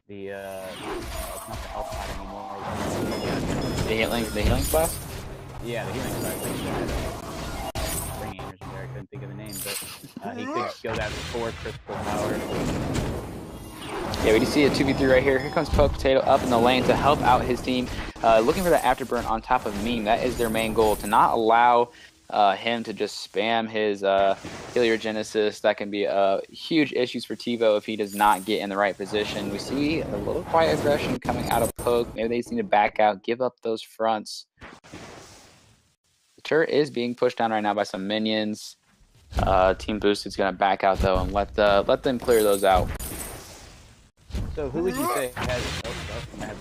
The it's not the health pot anymore. The healing splash? Yeah, the healing splash. Bringing energy there. I couldn't think of the name, but he could go that 4 crystal power. Yeah, we can see a 2v3 right here. Here comes Poke Potato up in the lane to help out his team. Looking for that afterburn on top of Meme. That is their main goal, to not allow him to just spam his Heliogenesis. That can be huge issues for TiVo if he does not get in the right position. We see a little quiet aggression coming out of Poke. Maybe they just need to back out, give up those fronts. The turret is being pushed down right now by some minions. Team Boosted's going to back out, though, and let them clear those out. So who would you say has? Right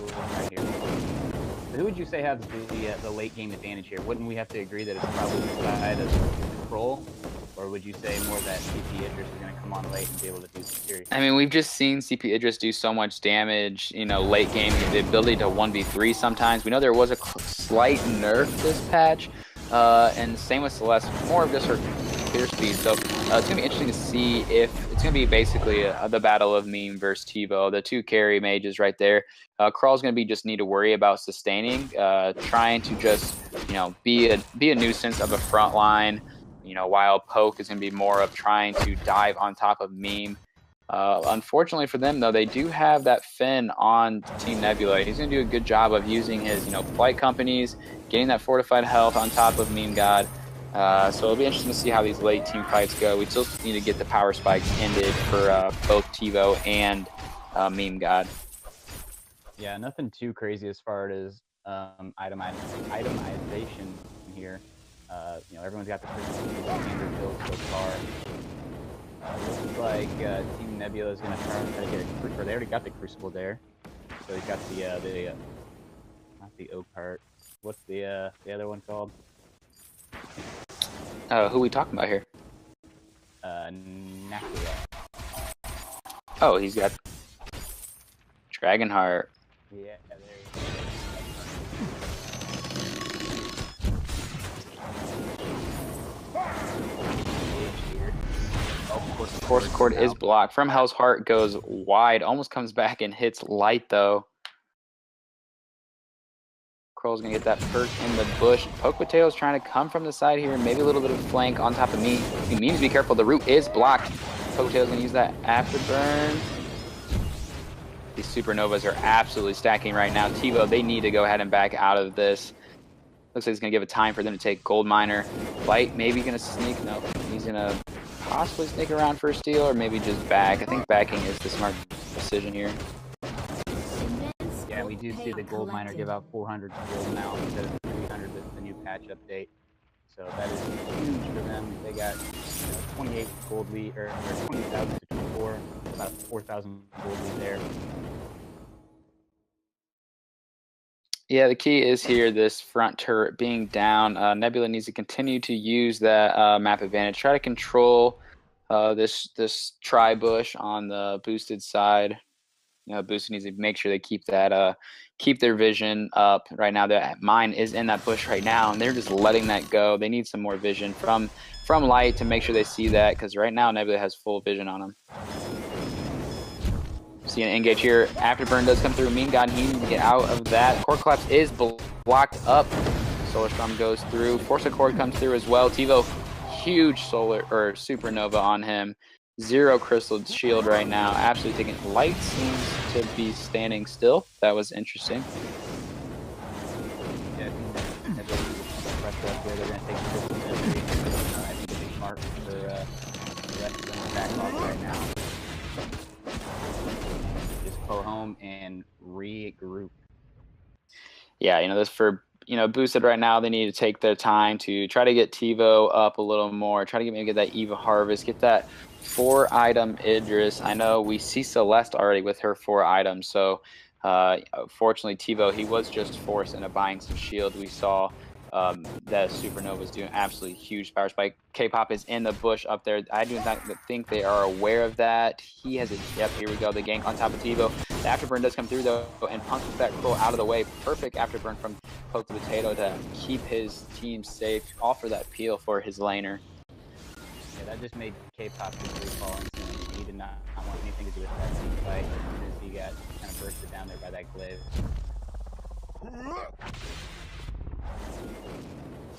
here. So who would you say has the late game advantage here? Wouldn't we have to agree that it's probably the side of Control, or would you say more that CP Idris is going to come on late and be able to do some serious? I mean, we've just seen CP Idris do so much damage. You know, late game, the ability to 1v3 sometimes. We know there was a slight nerf this patch, and same with Celeste. More of just her clear speed. So it's going to be interesting to see if it's going to be basically the battle of Meme versus TiVo, the two carry mages right there. Crawl's going to be just need to worry about sustaining, trying to just, you know, be a nuisance of a front line, you know, while Poke is going to be more of trying to dive on top of Meme. Unfortunately for them, though, they do have that Finn on Team Nebula. He's going to do a good job of using his, you know, flight companies, getting that fortified health on top of Meme God. So it'll be interesting to see how these late team fights go. We still need to get the power spikes ended for both TiVo and Meme God. Yeah, nothing too crazy as far as itemization here. You know, everyone's got the standard build so far. Looks like Team Nebula is going to try to get a Crucible. They already got the Crucible there. So he's got the not the O part. What's the other one called? Who are we talking about here? NACL. Oh, he's got Dragonheart. Yeah, there Force Cord is blocked. From Hell's Heart goes wide, almost comes back and hits Light, though. Kroll's going to get that perk in the bush. Poke Potato's trying to come from the side here. Maybe a little bit of flank on top of me. He needs to be careful. The root is blocked. Poke Potato's going to use that afterburn. These Supernovas are absolutely stacking right now. TiVo, they need to go ahead and back out of this. Looks like it's going to give it time for them to take Gold Miner. Light maybe going to sneak. No, he's going to possibly sneak around for a steal, or maybe just back. I think backing is the smart decision here. Yeah, we do see the Gold Miner give out 400 gold now instead of 300 with the new patch update. So that is huge for them. They got 28 gold lead, or 20,000 to 24, about 4,000 gold lead there. Yeah, the key is here, this front turret being down. Nebula needs to continue to use that map advantage. Try to control this tri-bush on the boosted side. You know, Boosted needs to make sure they keep that keep their vision up. Right now, that mine is in that bush right now, and they're just letting that go. They need some more vision from Light to make sure they see that, because right now Nebula has full vision on them. See an engage here. Afterburn does come through. Meme God, he needs to get out of that. Core Collapse is blocked up. Solar Storm goes through. Force Accord comes through as well. TiVo, huge solar or supernova on him. 0 crystal shield right now. Absolutely taking. Light seems to be standing still. That was interesting. Yeah, I think that pressure up there. They're going to take crystal entry. I think it'd be smart for the rest of them to back off right now. Just go home and regroup. Yeah, you know, this for, you know, Boosted right now, they need to take their time to try to get TiVo up a little more. Try to maybe get that Eva Harvest, get that 4-item Idris. I know we see Celeste already with her 4 items, so fortunately TiVo, he was just forced into buying some shield. We saw that Supernova is doing absolutely huge power spike. K-pop is in the bush up there. I do not think they are aware of that. He has it. Yep, here we go. The gank on top of TiVo. The afterburn does come through though, and punches that Crow out of the way. Perfect afterburn from Poke the Potato to keep his team safe. Offer that peel for his laner. Yeah, that just made K-pop just fall instantly. He did not want anything to do with that team fight as soon as he got kind of bursted down there by that glaive.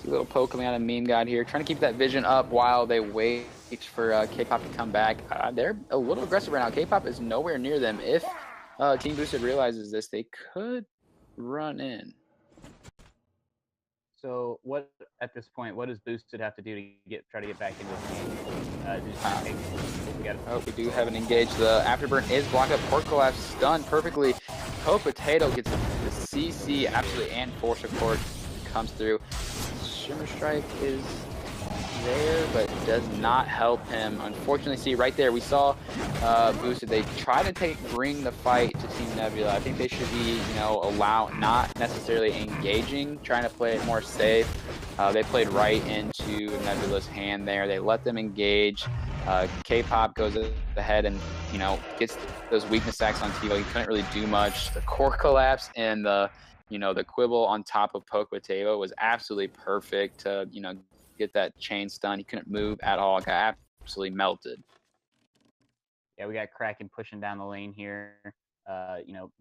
See a little poke coming out of Meme God here, trying to keep that vision up while they wait for K-Pop to come back. They're a little aggressive right now. K-Pop is nowhere near them. If Team Boosted realizes this, they could run in. So what at this point? What does Boosted have to do to try to get back into the game? Oh, we do have an engage. The afterburn is blocked up. Pork Collapse stunned perfectly. Poke Potato gets the CC absolutely, and Force Accord comes through. Shimmer Strike is there, but does not help him. Unfortunately, see right there, we saw Boosted. They try to bring the fight to Team Nebula. I think they should be, not necessarily engaging, trying to play it more safe. They played right into Nebula's hand there. They let them engage. K-Pop goes ahead and, gets those weakness stacks on TiVo. He couldn't really do much. The core collapse and the quibble on top of Poke Potato was absolutely perfect to, get that chain stun. He couldn't move at all. Got absolutely melted. Yeah, we got Kraken pushing down the lane here.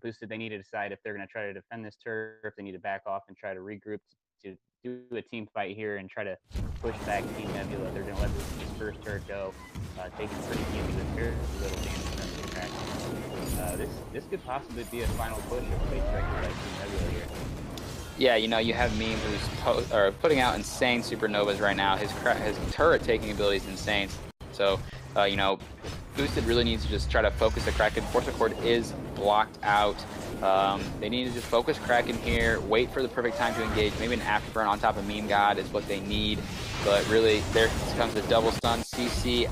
Boosted, they need to decide if they're going to try to defend this turf, if they need to back off and try to regroup to do a team fight here and try to push back Team Nebula. They're going to let this first turret go, taking pretty easy with very little damage from the Kraken. This could possibly be a final push if they try to Team Nebula here. Yeah, you have Meme who's putting out insane supernovas right now. His turret taking ability is insane. So, Boosted really needs to just try to focus the Kraken. Force Accord is blocked out. They need to just focus Kraken here, wait for the perfect time to engage. Maybe an afterburn on top of Meme God is what they need. But really, there comes the double stun. CC,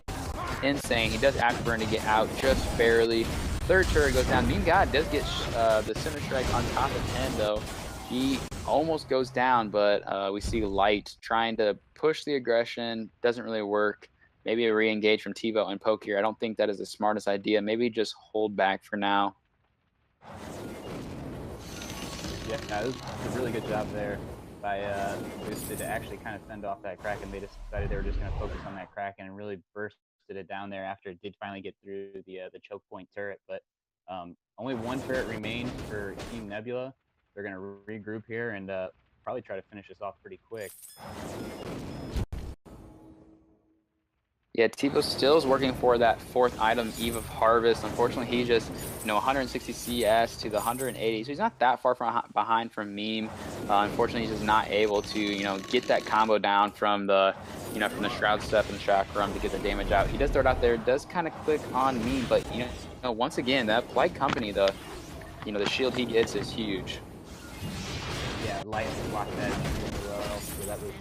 insane. He does afterburn to get out just barely. Third turret goes down. Meme God does get the Center Strike on top of him, though. He almost goes down, but we see Light trying to push the aggression. Doesn't really work. Maybe a re-engage from TiVo and Poke here. I don't think that is the smartest idea. Maybe just hold back for now. Yeah, it was a really good job there by Boosted to actually kind of fend off that Kraken. They decided they were just going to focus on that Kraken and really bursted it down there after it did finally get through the choke point turret. But only one turret remains for Team Nebula. They're going to regroup here and probably try to finish this off pretty quick. Yeah, TiVo still is working for that fourth item, Eve of Harvest. Unfortunately, he just, 160 CS to the 180, so he's not that far behind from Meme. Unfortunately, he's just not able to, get that combo down from the, from the Shroud Step and the Chakram to get the damage out. He does throw it out there, does kind of click on Meme, but, once again, that Polite Company, the shield he gets is huge. Yeah, Light blocked that really well, so that was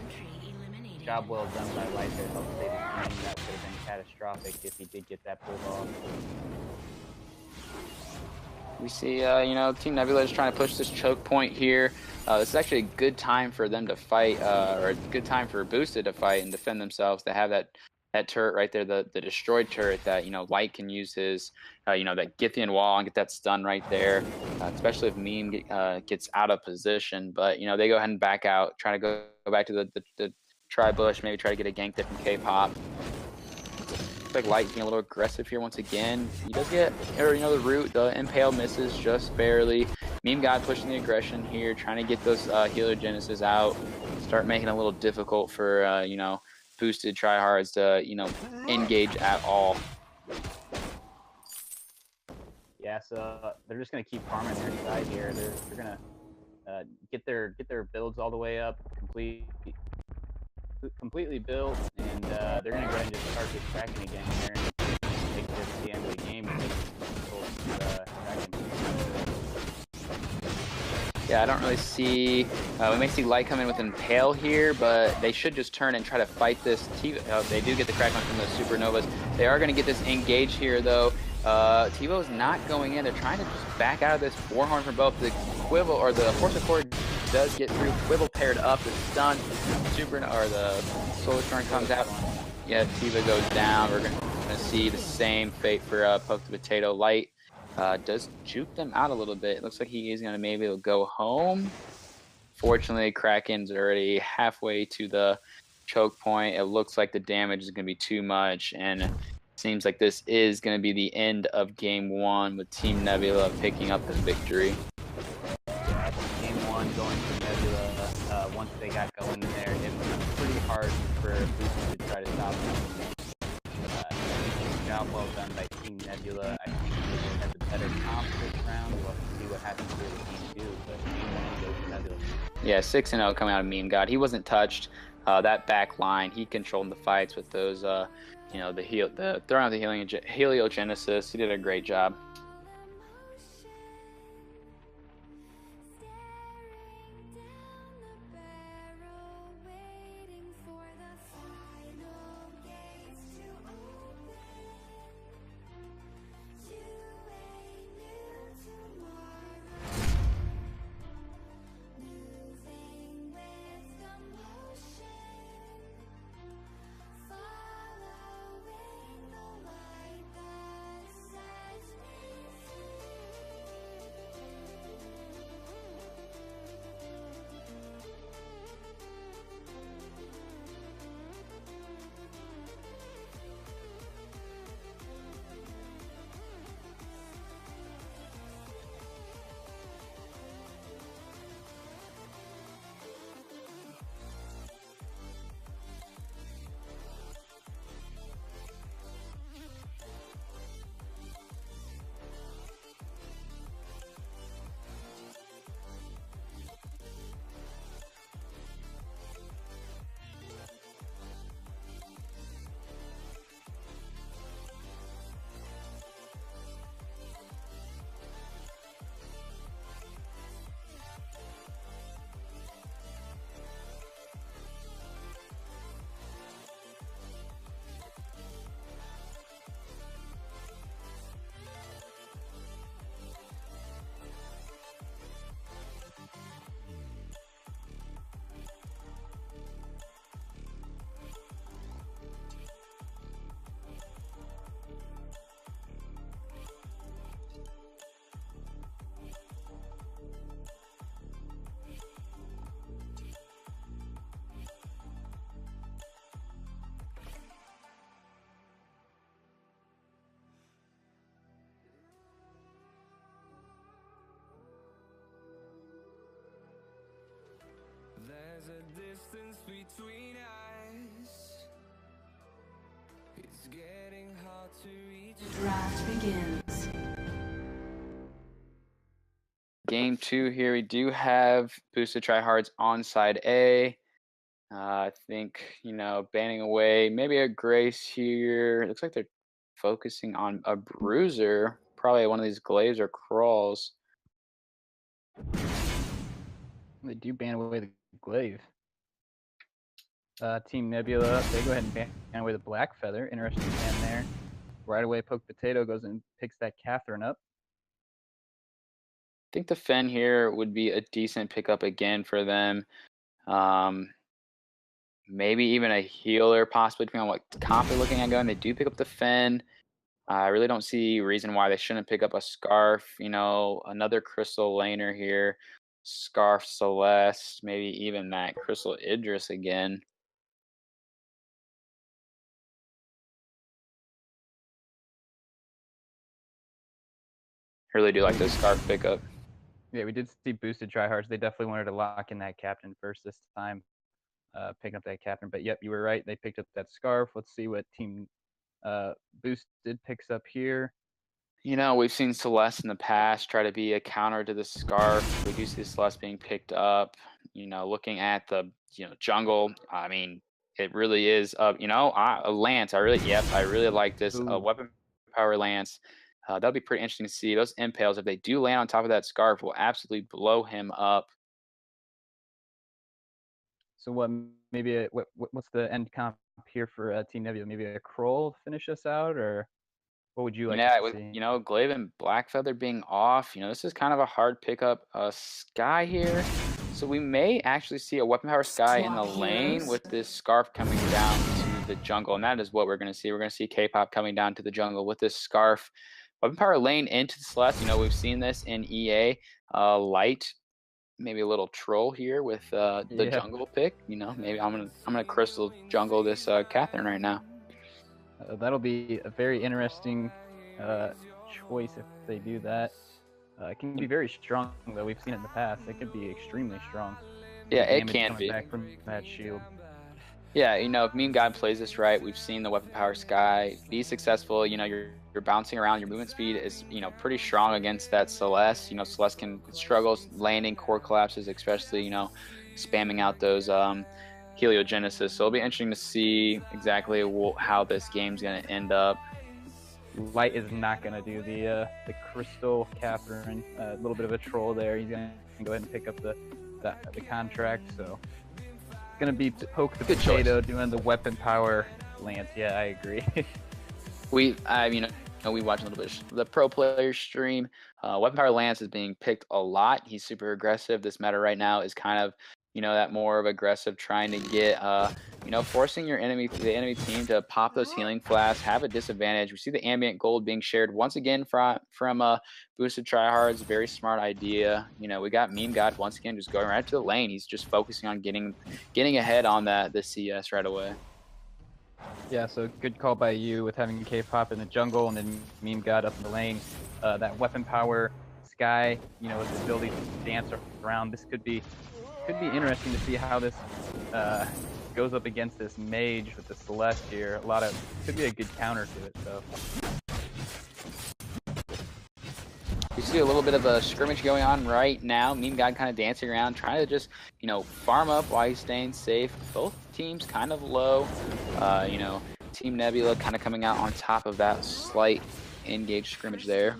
job well done by Light there. Helped save his team. That could have been catastrophic if he did get that pulled off. We see, Team Nebula is trying to push this choke point here. This is actually a good time for them to fight, or a good time for Boosted to fight and defend themselves. They have that turret right there, the destroyed turret that, Light can use his, that Githian wall and get that stun right there, especially if Meme gets out of position. But, they go ahead and back out, try to go back to the Tri-Bush, maybe try to get a gank there from K-Pop. Looks like Light being a little aggressive here once again. He does get, the root, the Impale misses just barely. Meme God pushing the aggression here, trying to get those Healer Genesis out, start making it a little difficult for, Boosted TryHards to, engage at all. Yeah, so they're just going to keep farming their side here. They're going to get their builds all the way up, completely built, and they're going to go ahead and just start this Kraken again here and make this the end of the game and make Kraken. Yeah, I don't really see, we may see Light come in with Impale here, but they should just turn and try to fight this. They do get the Kraken from the Supernovas. They are going to get this engage here, though. TiVo is not going in. They're trying to just back out of this Warhorn from both. The Quibble, or the Force Accord does get through. Quibble paired up, the stun, the Solar Storm comes out. Yeah, TiVo goes down. We're going to see the same fate for Poke the Potato. Light does juke them out a little bit. It looks like he is going to maybe go home. Fortunately, Kraken's already halfway to the choke point. It looks like the damage is going to be too much, and seems like this is going to be the end of Game 1 with Team Nebula picking up the victory. Yeah, Game 1 going to Nebula. Once they got going there, it was pretty hard for Boost to try to stop them. Job well done by Team Nebula. I think Nebula has a better comp this round. We'll have to see what happens here with Game 2, but Game 1 goes to Nebula. Yeah, 6-0 coming out of Meme God. He wasn't touched. That back line, he controlled the fights with those, the throwing out the heliogenesis. He did a great job. There's a distance between us. It's getting hard to reach. Draft begins. Game 2 here, we do have boosted TryHards on side A. I think, banning away maybe a Grace here. It looks like they're focusing on a Bruiser, probably one of these Glaives or Crawls. They do ban away the Glaive. Team Nebula, they go ahead and ban away the Black Feather. Interesting ban there. Right away, Poke Potato goes and picks that Catherine up. I think the Fen here would be a decent pickup again for them. Maybe even a healer, possibly, depending on what comp they're looking at going. They do pick up the Fen. I really don't see reason why they shouldn't pick up a Scarf. Another Crystal Laner here. Scarf Celeste, maybe even that Crystal Idris again. I really do like the Scarf pickup. Yeah, we did see boosted TryHards. They definitely wanted to lock in that Captain first this time, picking up that Captain. But yep, you were right. They picked up that Scarf. Let's see what Team Boosted picks up here. We've seen Celeste in the past try to be a counter to the Scarf. We do see Celeste being picked up. Looking at the jungle, I mean, it really is a Lance. I really like this weapon power Lance. That'll be pretty interesting to see. Those impales, if they do land on top of that Scarf, will absolutely blow him up. So what's the end comp here for Team Nebula? Maybe a Kroll finish us out, or what would you like to with see? Glaive and Blackfeather being off, this is kind of a hard pickup. Sky here, so we may actually see a weapon power Sky in the lane with this Scarf coming down to the jungle, and that is what we're going to see. We're going to see K-pop coming down to the jungle with this Scarf. Weapon power lane into the Celeste. We've seen this in EA. Light, maybe a little troll here with the jungle pick. Maybe I'm gonna crystal jungle this Catherine right now. That'll be a very interesting choice if they do that. It can be very strong, though. We've seen it in the past. It could be extremely strong. Yeah, The it damage can coming be. back from that shield. Yeah, you know, if Meme God plays this right, we've seen the Weapon Power Sky be successful. You know, you're bouncing around. Your movement speed is, you know, pretty strong against that Celeste. You know, Celeste can struggle landing core collapses, especially, you know, spamming out those heliogenesis. So it'll be interesting to see exactly how this game's going to end up. Light is not going to do the Crystal Catherine. A little bit of a troll there. He's going to go ahead and pick up the contract. So it's going to be Poke the Good Potato choice. doing the Weapon Power Lance. Yeah, I agree. We watch a little bit of the pro player stream. Weapon Power Lance is being picked a lot. He's super aggressive. This meta right now is kind of, you know, that more of aggressive, trying to get, you know, forcing the enemy team to pop those healing flasks, have a disadvantage. We see the ambient gold being shared once again from boosted TryHards. Very smart idea. You know, we got Meme God once again just going right to the lane. He's just focusing on getting ahead on the CS right away. Yeah, so good call by you with having K-pop in the jungle and then Meme God up in the lane. That Weapon Power Sky, you know, with the ability to dance around. This could be interesting to see how this goes up against this mage with the Celeste here. Could be a good counter to it. So we see a little bit of a scrimmage going on right now. Meme God kind of dancing around, trying to just, you know, farm up while he's staying safe. Both teams kind of low. You know, Team Nebula kind of coming out on top of that slight engaged scrimmage there.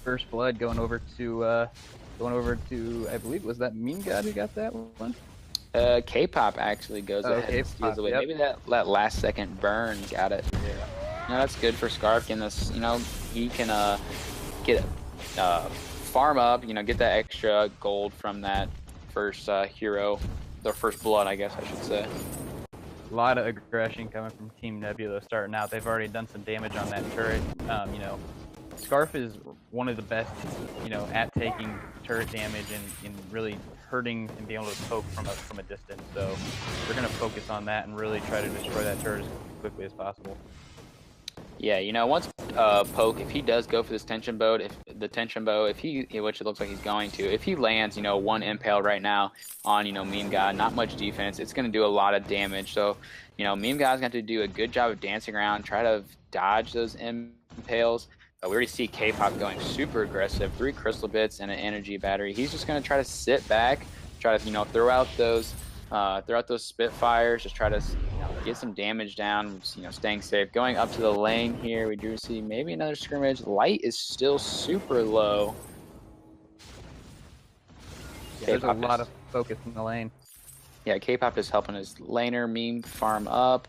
First Blood going over to I believe was that Meme God who got that one? K-pop actually goes ahead and steals away. Yep. Maybe that last second burn got it. Yeah. You know, that's good for Scarf. In this, you know, he can get farm up, you know, get that extra gold from that first hero, the first blood, I guess I should say. A lot of aggression coming from Team Nebula starting out. They've already done some damage on that turret. You know, Scarf is one of the best, you know, at taking turret damage and really hurting and being able to poke from a distance. So we're going to focus on that and really try to destroy that turret as quickly as possible. Yeah, you know, once Poke, if he does go for this tension bow, if he, which it looks like he's going to, if he lands, you know, one impale right now on, you know, Meme God, not much defense, it's going to do a lot of damage. So, you know, Meme God's going to do a good job of dancing around, try to dodge those impales. We already see K-pop going super aggressive, 3 crystal bits and an energy battery. He's just going to try to sit back, try to, you know, throw out those Spitfires, just try to, you know, get some damage down, you know, staying safe. Going up to the lane here, we do see maybe another scrimmage. Light is still super low. Yeah, there's a lot of focus in the lane. Yeah, K-pop is helping his laner Meme farm up.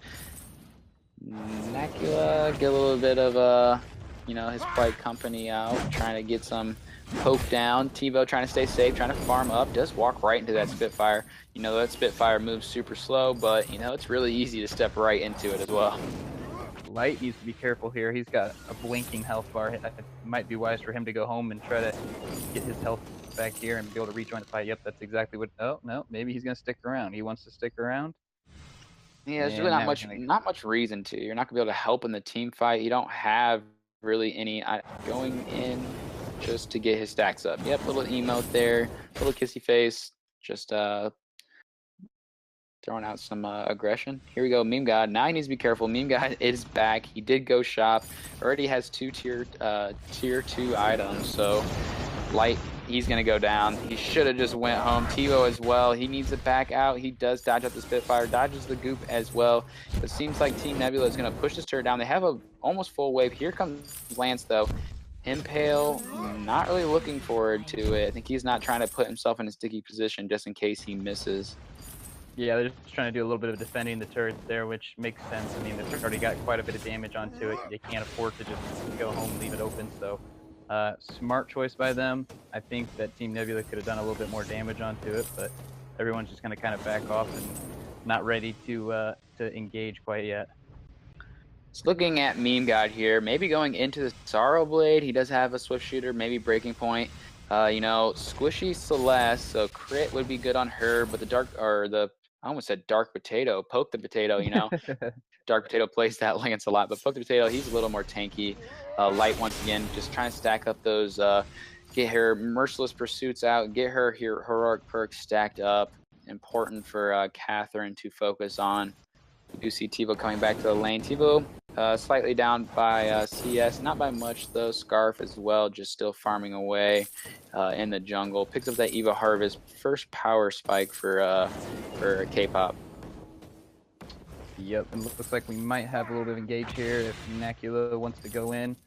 NACL get a little bit of you know, his plight company out, trying to get some poke down. TiVo trying to stay safe, trying to farm up. Does walk right into that Spitfire. You know, that Spitfire moves super slow, but, you know, it's really easy to step right into it as well. Light needs to be careful here. He's got a blinking health bar. It might be wise for him to go home and try to get his health back here and be able to rejoin the fight. Yep, that's exactly what... Oh, no, maybe he's going to stick around. He wants to stick around. Yeah, there's really not much reason to. You're not going to be able to help in the team fight. You don't have really any going in just to get his stacks up. Yep, little emote there, little kissy face, just throwing out some aggression. Here we go, Meme God. Now he needs to be careful. Meme God is back. He did go shop. Already has 2 tier 2 items. So Light, he's gonna go down. He should have just went home. TiVo as well. He needs to back out. He does dodge up the Spitfire, dodges the goop as well. It seems like Team Nebula is gonna push this turret down. They have a almost full wave. Here comes Lance though. Impale, not really looking forward to it. I think he's not trying to put himself in a sticky position just in case he misses. Yeah, they're just trying to do a little bit of defending the turret there, which makes sense. I mean, they've already got quite a bit of damage onto it. They can't afford to just go home and leave it open, so smart choice by them. I think that Team Nebula could have done a little bit more damage onto it, but everyone's just going to kind of back off and not ready to engage quite yet. Just looking at Meme God here, maybe going into the Sorrow Blade. He does have a Swift Shooter, maybe Breaking Point. You know, Squishy Celeste, so crit would be good on her, but I almost said Dark Potato, Poke the Potato, you know. Dark Potato plays that Lance a lot, but Poke the Potato, he's a little more tanky. Light, once again, just trying to stack up those, get her Merciless Pursuits out, get her Heroic Perks stacked up. Important for Catherine to focus on. We do see Tivo coming back to the lane. Tivo slightly down by CS, not by much though. Scarf as well, just still farming away in the jungle. Picks up that Eva Harvest, first power spike for K-pop. Yep, and looks like we might have a little bit of engage here if NACL wants to go in.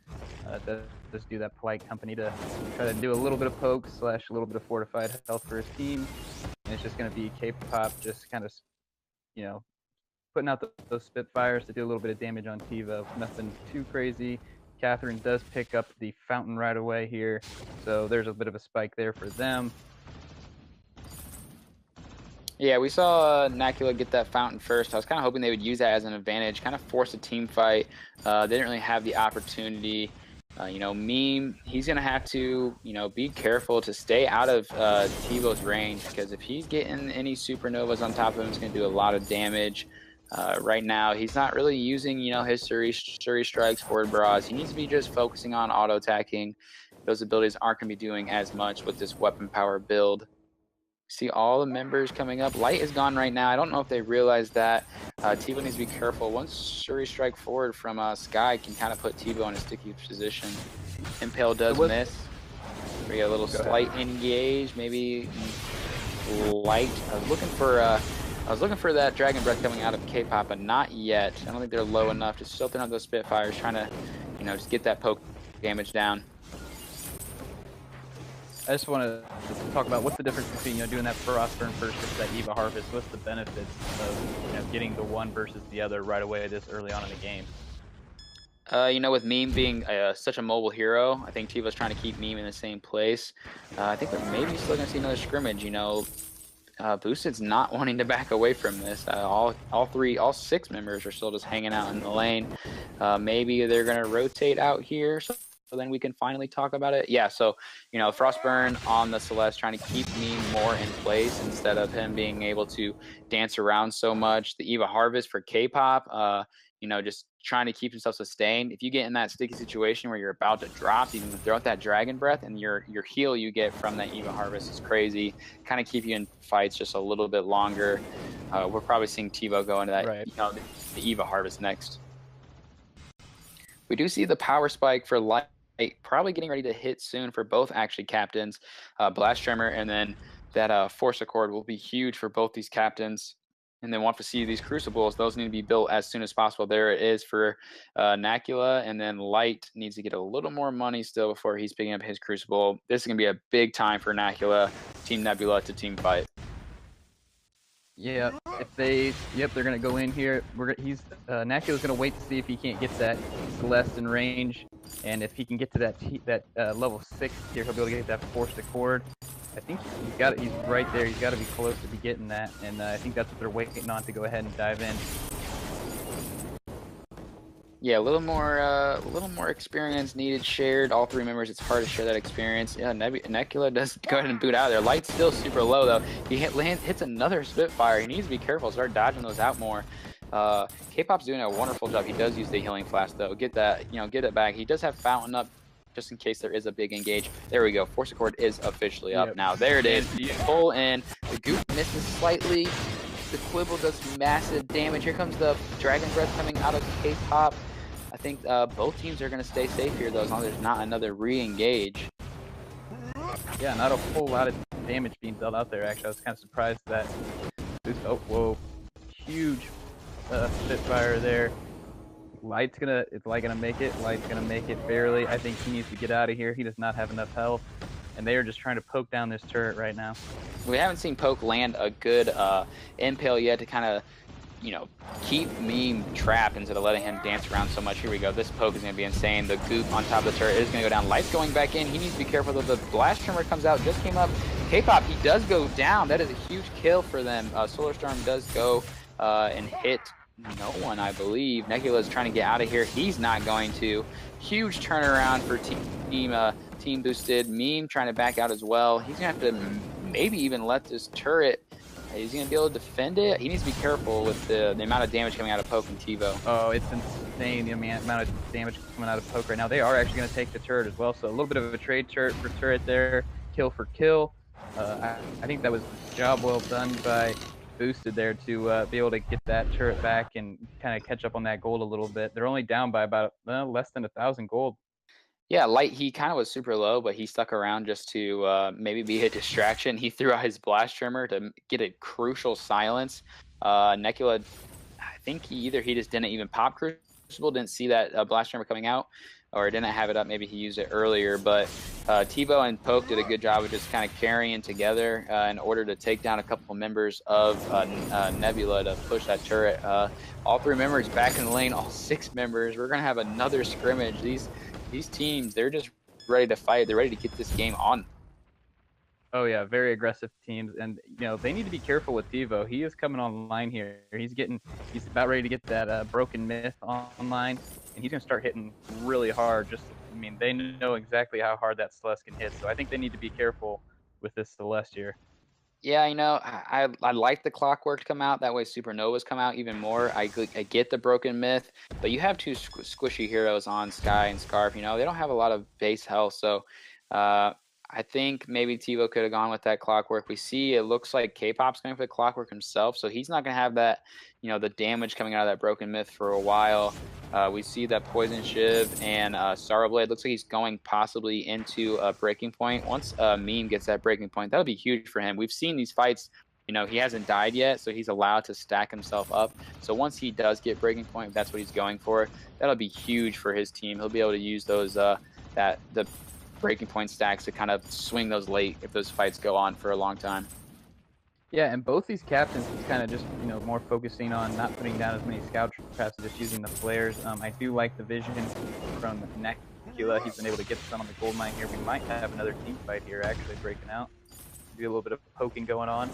Does do that polite company to try to do a little bit of poke / a little bit of fortified health for his team. And it's just going to be K-pop just kind of, you know, putting out those Spitfires to do a little bit of damage on Tivo. Nothing too crazy. Catherine does pick up the fountain right away here, so there's a bit of a spike there for them. Yeah, we saw NACL get that fountain first. I was kind of hoping they would use that as an advantage, kind of force a team fight. They didn't really have the opportunity. You know, Meme, he's going to have to, you know, be careful to stay out of Tivo's range, because if he's getting any supernovas on top of him, it's going to do a lot of damage. Right now, he's not really using, you know, his Suri strikes, forward bras. He needs to be just focusing on auto attacking. Those abilities aren't going to be doing as much with this weapon power build. See all the members coming up. Light is gone right now. I don't know if they realize that. Tivo needs to be careful. Once Suri strike forward from Sky can kind of put Tivo in a sticky position. Impale does miss. We get a little slight engage, maybe Light. I was looking for that Dragon Breath coming out of K-pop, but not yet. I don't think they're low enough. Just still throwing out those Spitfires, trying to, you know, just get that poke damage down. I just want to talk about what's the difference between, you know, doing that Frostburn first versus that Eva Harvest. What's the benefits of, you know, getting the one versus the other right away this early on in the game? You know, with Meme being such a mobile hero, I think Tivo's trying to keep Meme in the same place. I think we're maybe still going to see another scrimmage. You know, Boosted's not wanting to back away from this. All six members are still just hanging out in the lane. Maybe they're going to rotate out here. So then we can finally talk about it. Yeah, so, you know, Frostburn on the Celeste trying to keep me more in place instead of him being able to dance around so much. The Eva Harvest for K-pop, you know, just trying to keep himself sustained. If you get in that sticky situation where you're about to drop, you can throw out that Dragon Breath, and your heal you get from that Eva Harvest is crazy. Kind of keep you in fights just a little bit longer. We're probably seeing Tivo go into that, right, you know, the Eva Harvest next. We do see the power spike for Light probably getting ready to hit soon for both actually captains. Blast Tremor and then that Force Accord will be huge for both these captains. And then want to see these Crucibles. Those need to be built as soon as possible. There it is for NACL. And then Light needs to get a little more money still before he's picking up his Crucible. This is going to be a big time for NACL, Team Nebula to team fight. Yeah, they're gonna go in here. NACL's gonna wait to see if he can't get that Celeste in range, and if he can get to that level 6 here, he'll be able to get that Forced Accord. I think he's right there. He's got to be close to be getting that, and I think that's what they're waiting on to go ahead and dive in. Yeah, a little more experience needed shared. All three members, it's hard to share that experience. Yeah, Nebula does go ahead and boot out of there. Light's still super low though. He hits another Spitfire. He needs to be careful. Start dodging those out more. K-pop's doing a wonderful job. He does use the healing flask though. Get it back. He does have Fountain up just in case there is a big engage. There we go. Force Accord is officially up now. There it is. Pull in. The Goop misses slightly. The Quibble does massive damage. Here comes the Dragon Breath coming out of K-pop. I think both teams are going to stay safe here, though, as long as there's not another re-engage. Yeah, not a whole lot of damage being dealt out there, actually. I was kind of surprised that... Oh, whoa. Huge Spitfire there. Light's gonna make it. Light's gonna make it barely. I think he needs to get out of here. He does not have enough health. And they are just trying to poke down this turret right now. We haven't seen Poke land a good impale yet to kind of, you know, keep Meme trapped instead of letting him dance around so much. Here we go. This Poke is going to be insane. The Goop on top of the turret is going to go down. Light's going back in. He needs to be careful though. The Blast Tremor comes out. Just came up. K-pop, he does go down. That is a huge kill for them. Solar Storm does go and hit no one, I believe. Nebula is trying to get out of here. He's not going to. Huge turnaround for Team Boosted. Meme trying to back out as well. He's going to have to maybe even let this turret Is he gonna be able to defend it? He needs to be careful with the amount of damage coming out of Poke and TiVo. Oh, it's insane the amount of damage coming out of Poke right now. They are actually going to take the turret as well, so a little bit of a trade turret for turret there, kill for kill. I think that was job well done by Boosted there to be able to get that turret back and kind of catch up on that gold a little bit. They're only down by about less than 1,000 gold. Yeah, Light, he kind of was super low, but he stuck around just to maybe be a distraction. He threw out his blast trimmer to get a crucial silence. Nebula, I think he just didn't even pop Crucible, didn't see that blast trimmer coming out, or didn't have it up. Maybe he used it earlier, but TiVo and Poke did a good job of just kind of carrying together in order to take down a couple members of Nebula to push that turret. All 3 members back in the lane, all 6 members. We're going to have another scrimmage. These teams, they're just ready to fight. They're ready to get this game on. Oh yeah, very aggressive teams, and they need to be careful with TiVo. He is coming online here. He's about ready to get that broken myth online, and he's gonna start hitting really hard. They know exactly how hard that Celeste can hit, so I think they need to be careful with this Celeste here. Yeah, I like the Clockwork to come out. That way Supernovas come out even more. I get the broken myth, but you have 2 squishy heroes on Sky and Scarf. They don't have a lot of base health, so I think maybe TiVo could have gone with that Clockwork. We see it looks like K-Pop's going for the Clockwork himself, so he's not going to have that, the damage coming out of that broken myth for a while. We see that Poison Shiv and Sorrow Blade. Looks like he's going possibly into a breaking point. Once Meme gets that breaking point, that'll be huge for him. We've seen these fights. He hasn't died yet, so he's allowed to stack himself up. So once he does get breaking point, that's what he's going for. That'll be huge for his team. He'll be able to use those the breaking point stacks to kind of swing those late if those fights go on for a long time. Yeah, and both these captains kind of just more focusing on not putting down as many scout traps, just using the flares. I do like the vision from NACL. He's been able to get some on the gold mine here. We might have another team fight here actually breaking out. Be a little bit of poking going on.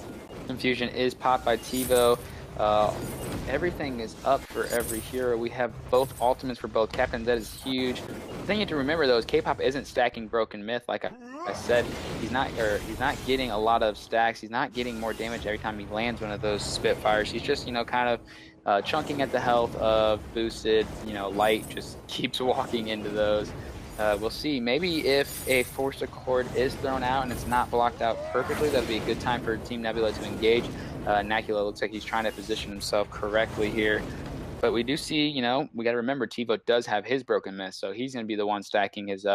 Confusion is popped by TiVo. Everything is up for every hero. We have both ultimates for both captains. That is huge. The thing you have to remember though is K-Pop isn't stacking broken myth. Like I said, he's not getting a lot of stacks. He's not getting more damage every time he lands one of those Spitfires. He's just kind of chunking at the health of Boosted. Light just keeps walking into those. We'll see. Maybe if a Force Accord is thrown out and it's not blocked out perfectly, that'll be a good time for Team Nebula to engage. NACL looks like he's trying to position himself correctly here. But we do see, we got to remember TiVo does have his broken myth, so he's going to be the one stacking his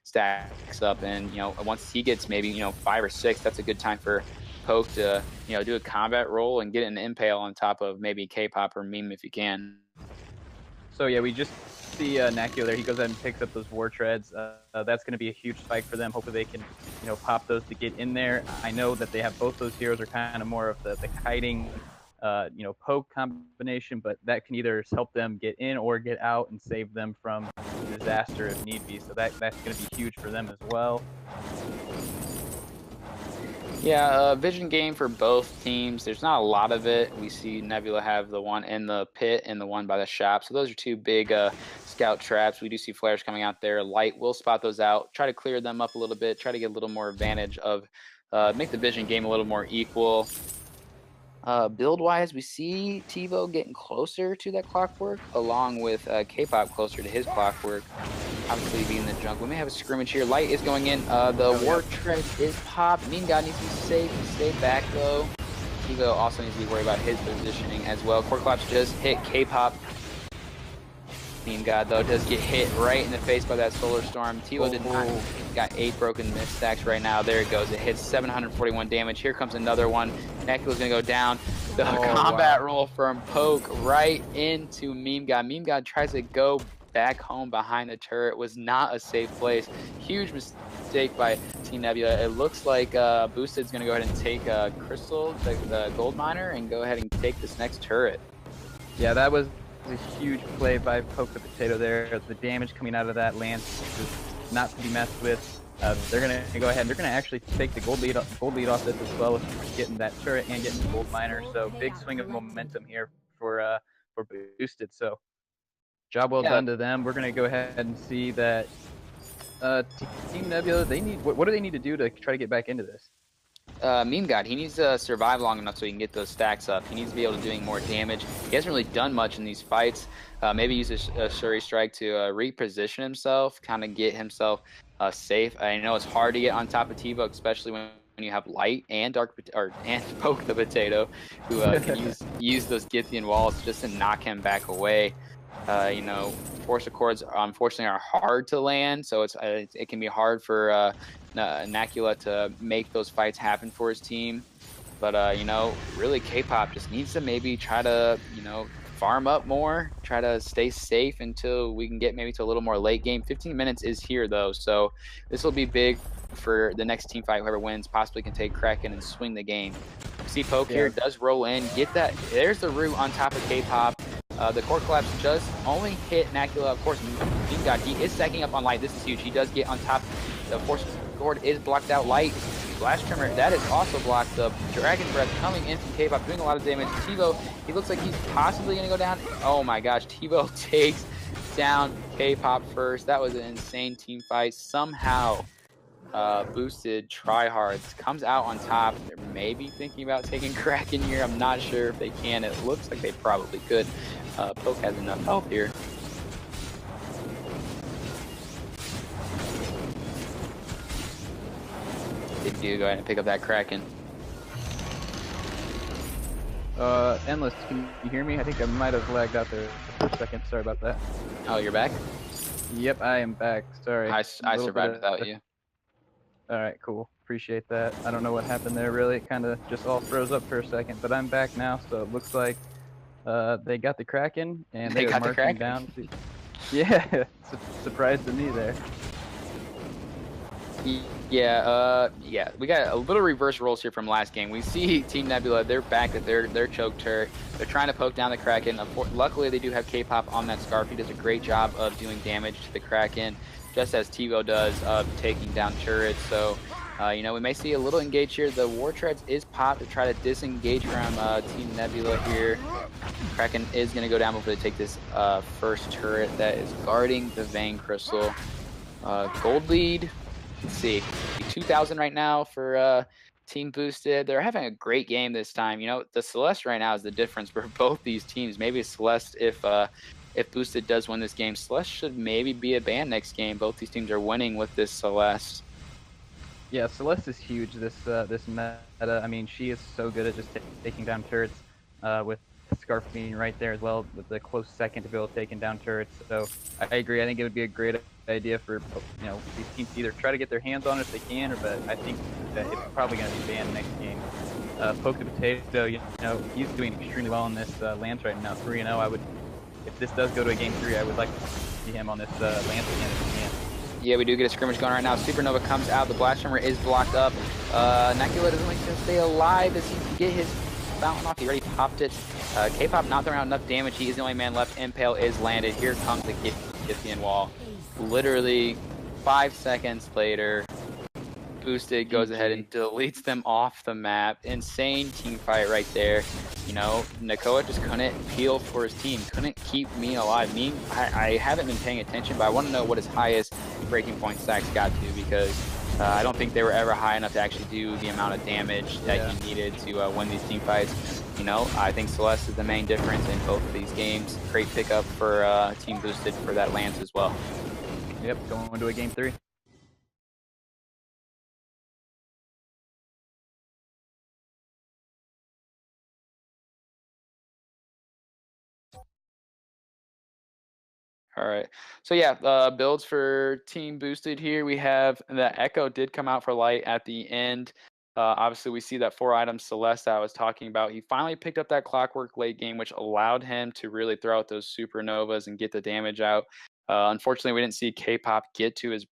stacks up. And, once he gets maybe, 5 or 6, that's a good time for Poke to, do a combat roll and get an impale on top of maybe K-Pop or Meme if you can. So yeah, we just see NACL there. He goes ahead and picks up those war treads. That's going to be a huge spike for them. Hopefully they can, pop those to get in there. I know that they have both those heroes are kind of more of the kiting, Poke combination, but that can either help them get in or get out and save them from disaster if need be. So that's going to be huge for them as well. Yeah, vision game for both teams. There's not a lot of it. We see Nebula have the one in the pit and the one by the shop. So those are 2 big scout traps. We do see flares coming out there. Light will spot those out, try to clear them up a little bit, try to get a little more advantage of, make the vision game a little more equal. Build-wise, we see TiVo getting closer to that Clockwork, along with K-Pop closer to his Clockwork. Obviously being the jungle. We may have a scrimmage here. Light is going in. The war tread is popped. Mean God needs to be safe. Stay back though. TiVo also needs to be worried about his positioning as well. Core Collapse just hit K-Pop. Mean God though does get hit right in the face by that Solar Storm. TiVo did not. Got 8 broken myth stacks right now. There it goes. It hits 741 damage. Here comes another one. NACL is going to go down. The combat roll from Poke right into Meme God. Meme God tries to go back home behind the turret. Was not a safe place. Huge mistake by Team Nebula. It looks like Boosted's going to go ahead and take Crystal, the gold miner, and go ahead and take this next turret. Yeah, that was a huge play by Poke the Potato there. The damage coming out of that lance is not to be messed with. They're going to go ahead and they're going to actually take the gold lead off this as well, getting that turret and getting the gold miner. So big swing of momentum here for Boosted. So job well done to them. We're going to go ahead and see that Team Nebula, what do they need to do to try to get back into this? Meme God, he needs to survive long enough so he can get those stacks up. He needs to be able to doing more damage. He hasn't really done much in these fights. Maybe use a Shuri Strike to reposition himself, kind of get himself safe. I know it's hard to get on top of Tivo, especially when you have Light and and Poke the Potato, who can use those Githian walls just to knock him back away. You know, Force Accords unfortunately are hard to land, so it can be hard for NACL to make those fights happen for his team. But you know, really, K-pop just needs to maybe try to, you know, farm up more, try to stay safe until we can get maybe to a little more late game. 15 minutes is here though, so this will be big for the next team fight. Whoever wins possibly can take Kraken and swing the game. See Poke here does roll in, get that. There's the root on top of K-pop. The core collapse just only hit NACL. Of course, Meme God, he is stacking up on Light. This is huge. He does get on top. The Force Cord is blocked out. Light, Blast Tremor, that is also blocked. The Dragon Breath coming in from K-pop, doing a lot of damage. Tivo, he looks like he's possibly going to go down. Oh my gosh, Tivo takes down K-pop first. That was an insane team fight. Somehow boosted TryHards comes out on top. They're maybe thinking about taking Kraken here. I'm not sure if they can. It looks like they probably could. Poke has enough health here. They do go ahead and pick up that Kraken. Endless, can you hear me? I think I might have lagged out there for a second. Sorry about that. Oh, you're back? Yep, I am back. Sorry. I survived without you. Alright, cool. Appreciate that. I don't know what happened there really. It kind of just all froze up for a second, but I'm back now, so it looks like they got the Kraken, and They they're got the marching Kraken? down. Yeah, surprise to me there. Yeah, we got a little reverse roles here from last game. We see Team Nebula, they're back at their choke turret. They're trying to poke down the Kraken. Luckily, they do have K-pop on that Scarf. He does a great job of doing damage to the Kraken, just as Tivo does of taking down turrets. So, you know, we may see a little engage here. The War Treads is popped to try to disengage from Team Nebula here. Kraken is going to go down before they take this first turret that is guarding the Vein Crystal. Gold lead. Let's see, 2,000 right now for Team Boosted. They're having a great game this time. You know, the Celeste right now is the difference for both these teams. Maybe Celeste, if Boosted does win this game, Celeste should maybe be a ban next game. Both these teams are winning with this Celeste. Yeah, Celeste is huge this meta. I mean, she is so good at just taking down turrets with Scarf being right there as well, with the close second to be able to take down turrets. So I agree. I think it would be a great idea for, you know, these teams to either try to get their hands on it if they can, or but I think that it's probably going to be banned next game. Poke the Potato, you know, he's doing extremely well in this Lance right now, 3-0. I would, if this does go to a game 3, I would like to see him on this Lance again if he can. Yeah, we do get a scrimmage going right now. Supernova comes out. The Blast Tremor is blocked up. NACL doesn't like to stay alive as he can get his fountain off. He already popped it. K-pop not throwing out enough damage. He is the only man left. Impale is landed. Here comes the Githian wall. Literally 5 seconds later, Boosted goes ahead and deletes them off the map. Insane team fight right there. You know, Nakoa just couldn't peel for his team, couldn't keep me alive. I haven't been paying attention, but I want to know what his highest breaking point stacks got to, because I don't think they were ever high enough to actually do the amount of damage that he needed to win these team fights. You know, I think Celeste is the main difference in both of these games. Great pickup for Team Boosted for that Lance as well. Yep, going into a game 3. All right. So yeah, builds for Team Boosted here. We have the Echo did come out for Light at the end. Obviously, we see that 4-item Celeste I was talking about. He finally picked up that Clockwork late game, which allowed him to really throw out those supernovas and get the damage out. Unfortunately, we didn't see K-pop get to the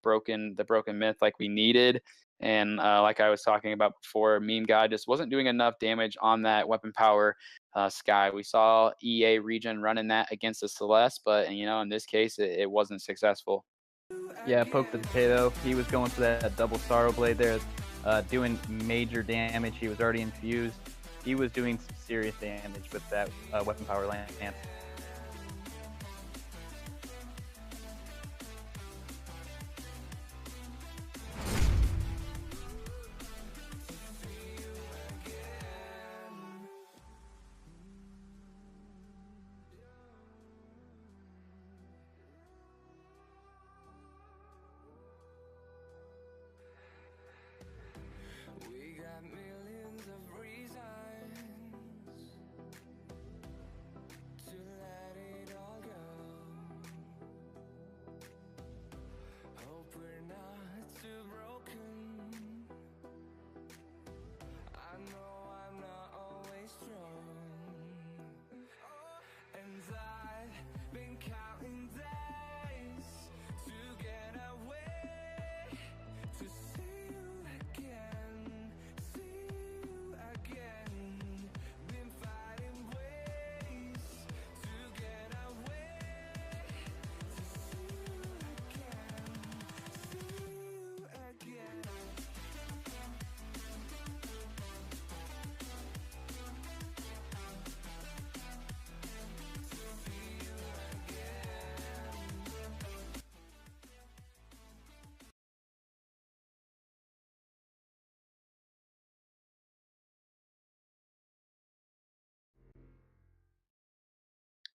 broken myth like we needed. And like I was talking about before, Meme God just wasn't doing enough damage on that weapon power Sky. We saw EA Regen running that against the Celeste, but you know, in this case, it wasn't successful. Yeah, Poke the Potato. He was going for that double Sorrow Blade there, doing major damage. He was already infused. He was doing some serious damage with that weapon power lance.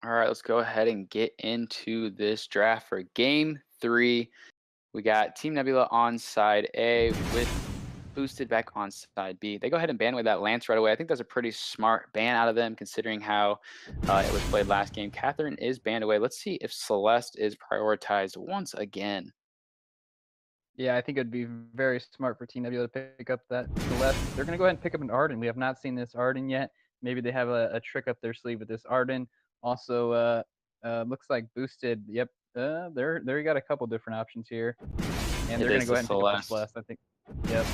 All right, let's go ahead and get into this draft for Game 3. We got Team Nebula on side A with Boosted back on side B. They go ahead and ban away that Lance right away. I think that's a pretty smart ban out of them considering how it was played last game. Catherine is banned away. Let's see if Celeste is prioritized once again. Yeah, I think it'd be very smart for Team Nebula to pick up that Celeste. They're going to go ahead and pick up an Arden. We have not seen this Arden yet. Maybe they have a trick up their sleeve with this Arden. Also, looks like Boosted. Yep, there you got a couple different options here. And they're going to go ahead and pick up the Celeste, I think. Yep.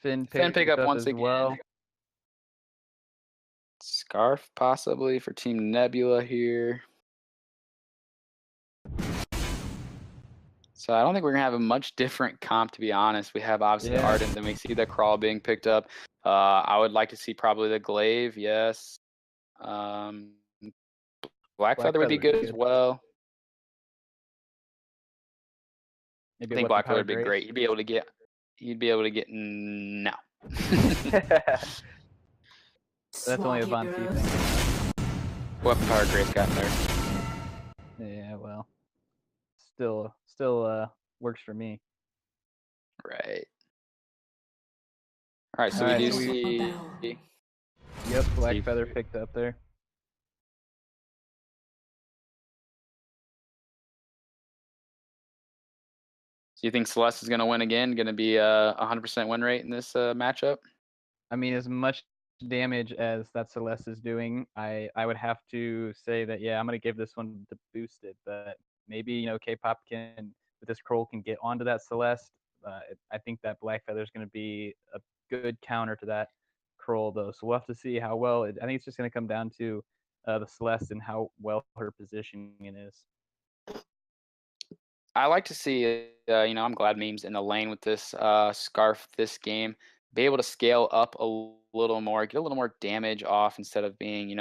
Finn pick up once as again. well. Scarf possibly for Team Nebula here. So I don't think we're going to have a much different comp, to be honest. We have obviously the Arden, then we see the Crawl being picked up. I would like to see probably the Glaive, yes. Black Feather would be good as well. Maybe I think Black Feather would be great. You'd be able to get no. That's only a Von C thing. Weapon Power Grace got there. Yeah, well, still works for me. Right. All right, so we do see. Yep, Black Feather picked up there. So you think Celeste is going to win again? Going to be a 100% win rate in this matchup? I mean, as much damage as that Celeste is doing, I would have to say that, yeah, I'm going to give this one to Boosted. But maybe, K-Pop with this Kroll can get onto that Celeste. I think that Black Feather is going to be a good counter to that Kroll, though. So we'll have to see how well. I think it's just going to come down to the Celeste and how well her positioning is. I like to see, I'm glad Meme's in the lane with this Scarf this game. Be able to scale up a little more, get a little more damage off instead of being,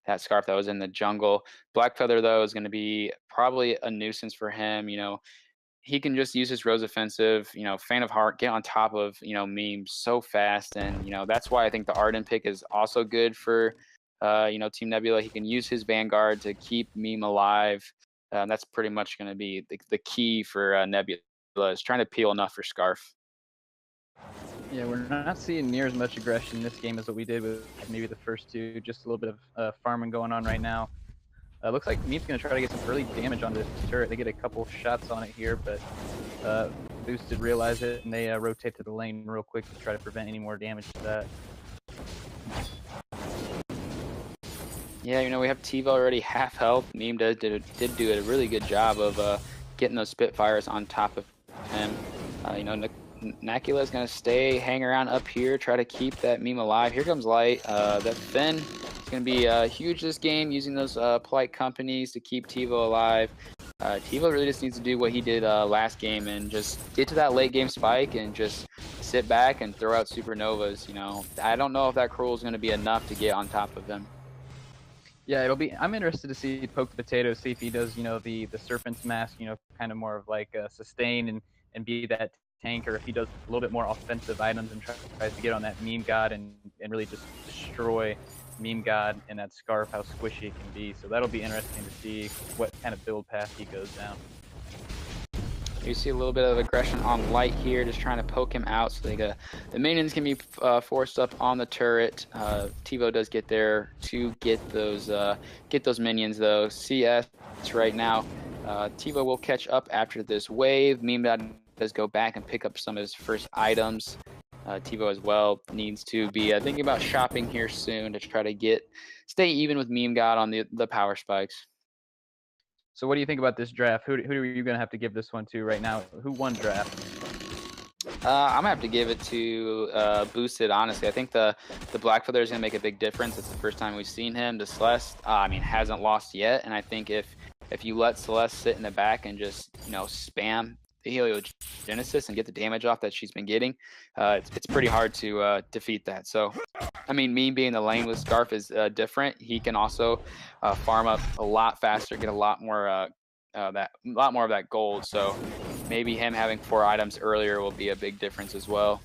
that Scarf that was in the jungle. Black Feather, though, is going to be probably a nuisance for him. He can just use his Rose offensive, Fan of Heart, get on top of, Meme so fast. And, that's why I think the Arden pick is also good for, Team Nebula. He can use his Vanguard to keep Meme alive. That's pretty much going to be the key for Nebula, is trying to peel enough for Scarf. Yeah, we're not seeing near as much aggression in this game as what we did with maybe the first two. Just a little bit of farming going on right now. Looks like Meme's going to try to get some early damage on this turret. They get a couple shots on it here, but Boosted realize it, and they rotate to the lane real quick to try to prevent any more damage to that. Yeah, we have Tivo already half health. Meme did do a really good job of getting those Spitfires on top of him. NACL is going to hang around up here, try to keep that Meme alive. Here comes Light. That Finn is going to be huge this game, using those polite companies to keep Tivo alive. Tivo really just needs to do what he did last game and just get to that late game spike and just sit back and throw out supernovas. I don't know if that Cruel is going to be enough to get on top of him. Yeah, I'm interested to see Poke the Potato, see if he does, the Serpent's Mask, kind of more of like a sustain and be that tank, or if he does a little bit more offensive items and tries to get on that Meme God and really just destroy Meme God and that Scarf, how squishy it can be. So that'll be interesting to see what kind of build path he goes down. You see a little bit of aggression on Light here, just trying to poke him out so the minions can be forced up on the turret. Tivo does get there to get those minions though. CS right now. Tivo will catch up after this wave. Meme does go back and pick up some of his first items. Tivo as well needs to be thinking about shopping here soon to try to stay even with Meme God on the power spikes. So what do you think about this draft? Who are you going to have to give this one to right now? Who won draft? I'm going to have to give it to Boosted, honestly. I think the Black Feather is going to make a big difference. It's the first time we've seen him. The Celeste, hasn't lost yet. And I think if you let Celeste sit in the back and just, spam the Heliogenesis and get the damage off that she's been getting, it's pretty hard to defeat that. So, me being the lane with Scarf is different. He can also farm up a lot faster, get a lot more of that gold. So maybe him having 4 items earlier will be a big difference as well.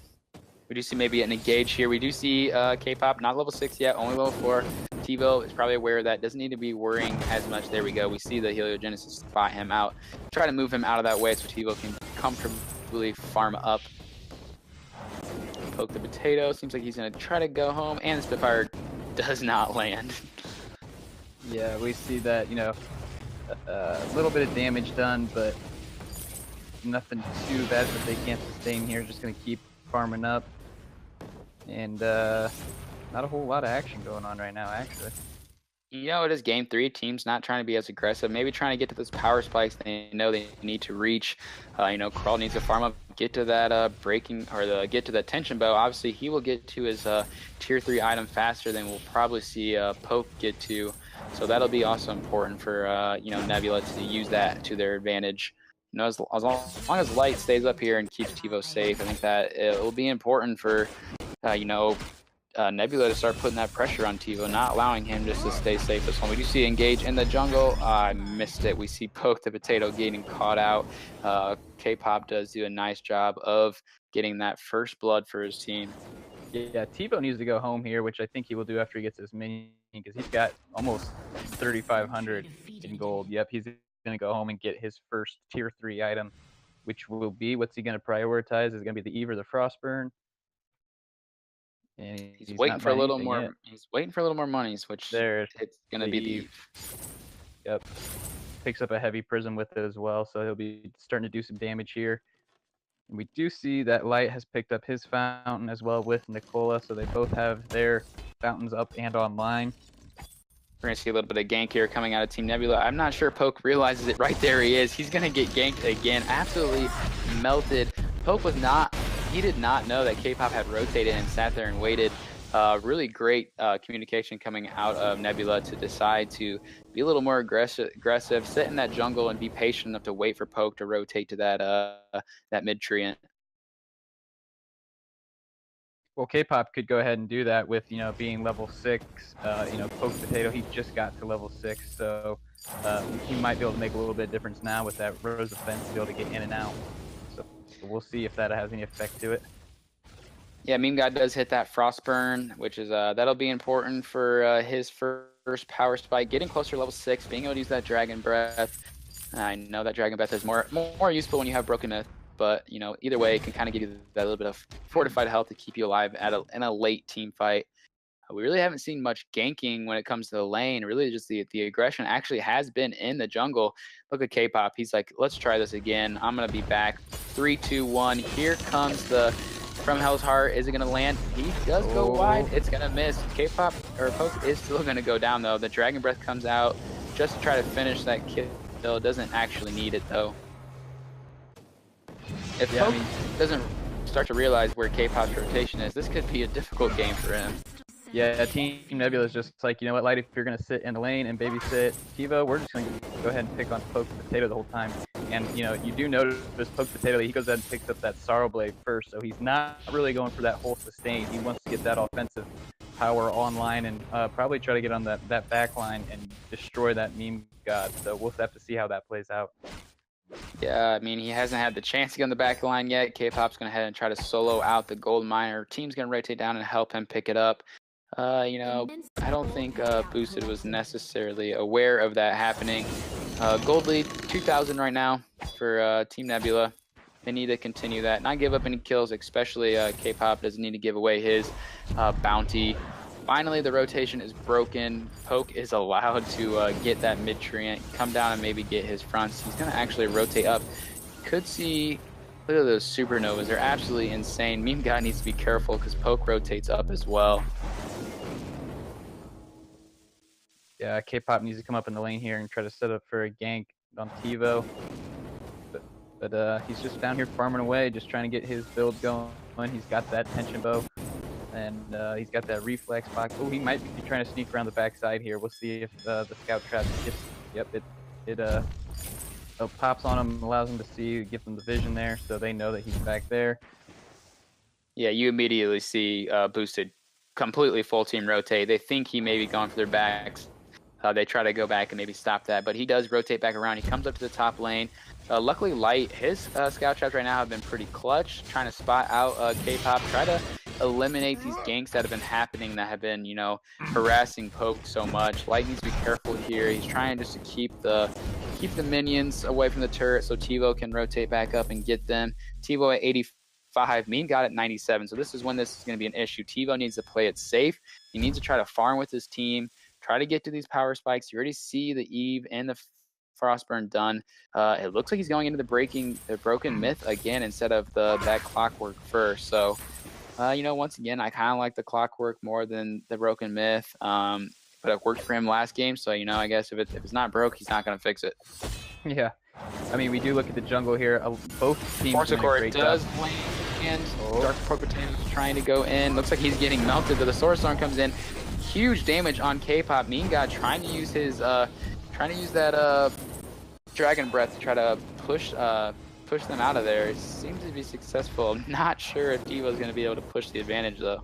We do see maybe an engage here. We do see K-pop, not level 6 yet, only level 4. TiVo is probably aware of that, doesn't need to be worrying as much. There we go. We see the Heliogenesis spot him out. Try to move him out of that way so TiVo can comfortably farm up. Poke the potato. Seems like he's going to try to go home, and the Spitfire does not land. Yeah, we see that, you know, a little bit of damage done, but nothing too bad that they can't sustain here. Just going to keep farming up. And not a whole lot of action going on right now, actually. You know, it is game 3. Teams not trying to be as aggressive. Maybe trying to get to those power spikes they know they need to reach. You know, Crawl needs to farm up, get to that breaking, or get to the tension bow. Obviously, he will get to his tier 3 item faster than we'll probably see Poke get to. So that'll be also important for, you know, Nebula to use that to their advantage. You know, as long as Light stays up here and keeps TiVo safe, I think that it will be important for, you know, Nebula to start putting that pressure on TiVo, not allowing him just to stay safe this one. We do see engage in the jungle. I missed it. We see Poke the potato getting caught out. K-pop does do a nice job of getting that first blood for his team. Yeah, TiVo needs to go home here, which I think he will do after he gets his minion, because he's got almost 3,500 in gold. Yep, he's going to go home and get his first tier 3 item, which will be, what's he going to prioritize? Is it going to be the Eve or the Frostburn? And he's waiting for a little more. Yet. He's waiting for a little more monies, which it's going to be the Eve. Yep, picks up a heavy prism with it as well, so he'll be starting to do some damage here. And we do see that Light has picked up his fountain as well with Nicola, so they both have their fountains up and online. We're going to see a little bit of gank here coming out of Team Nebula. I'm not sure Poke realizes it. Right there he is. He's going to get ganked again. Absolutely melted. Poke was not... He did not know that K-pop had rotated and sat there and waited. Really great communication coming out of Nebula to decide to be a little more aggressive, sit in that jungle and be patient enough to wait for Poke to rotate to that mid-treant. Well, K-pop could go ahead and do that with, you know, being level 6. You know, Poke Potato, he just got to level 6, so he might be able to make a little bit of difference now with that Rose of Fence to be able to get in and out. So we'll see if that has any effect to it. Yeah, Meme God does hit that Frostburn, which is that'll be important for his first power spike. Getting closer to level 6, being able to use that Dragon Breath. I know that Dragon Breath is more useful when you have Broken Myth, but you know, either way, it can kind of give you that little bit of fortified health to keep you alive in a late team fight. We really haven't seen much ganking when it comes to the lane. Really, just the aggression actually has been in the jungle. Look at K-pop. He's like, let's try this again. I'm gonna be back. 3, 2, 1. Here comes the From Hell's Heart. Is it gonna land? He does go wide. It's gonna miss. K-pop or Poke is still gonna go down though. The Dragon Breath comes out just to try to finish that kill. Doesn't actually need it though. If Poke doesn't start to realize where K-pop's rotation is, this could be a difficult game for him. Yeah, Team Nebula is just like, you know what, Light, if you're going to sit in the lane and babysit TiVo, we're just going to go ahead and pick on Poke Potato the whole time. And, you know, you do notice Poke Potato, he goes ahead and picks up that Sorrow Blade first, so he's not really going for that whole sustain. He wants to get that offensive power online and probably try to get on that back line and destroy that Meme God. So we'll have to see how that plays out. Yeah, I mean, he hasn't had the chance to get on the back line yet. K-pop's going to head and try to solo out the gold miner. Team's going to rotate down and help him pick it up. You know, I don't think Boosted was necessarily aware of that happening. Gold lead, 2,000 right now for Team Nebula. They need to continue that, not give up any kills, especially K-pop doesn't need to give away his bounty. Finally, the rotation is broken. Poke is allowed to get that mid-treant, come down and maybe get his fronts. He's going to actually rotate up. Could see... Look at those supernovas. They're absolutely insane. Meme God needs to be careful because Poke rotates up as well. Yeah, K-pop needs to come up in the lane here and try to set up for a gank on TiVo. But he's just down here farming away, just trying to get his build going. He's got that tension bow, and he's got that reflex box. Oh, he might be trying to sneak around the backside here. We'll see if the scout trap gets. Yep, it pops on him, allows him to see, gives them the vision there, so they know that he's back there. Yeah, you immediately see Boosted completely full team rotate. They think he may be going for their backs. They try to go back and maybe stop that, but he does rotate back around. He comes up to the top lane. Luckily, Light, his scout traps right now have been pretty clutch, trying to spot out K-pop, try to eliminate these ganks that have been happening, that have been, you know, harassing Poke so much. Light needs to be careful here. He's trying just to keep the minions away from the turret so TiVo can rotate back up and get them. TiVo at 85, Meme got at 97. So this is when this is going to be an issue. TiVo needs to play it safe. He needs to try to farm with his team, try to get to these power spikes. You already see the Eve and the Frostburn done. It looks like he's going into the broken myth again instead of that clockwork first. So, you know, once again, I kind of like the clockwork more than the broken myth. But it worked for him last game, so, you know, I guess if it's not broke, he's not going to fix it. Yeah. I mean, we do look at the jungle here. Both teams doing a great does job. land. Dark Potato is trying to go in. Looks like he's getting melted, but the Sword Storm comes in. Huge damage on K-Pop. Mean God trying to use his that Dragon Breath to try to push them out of there. It seems to be successful. I'm not sure if Diva's going to be able to push the advantage, though.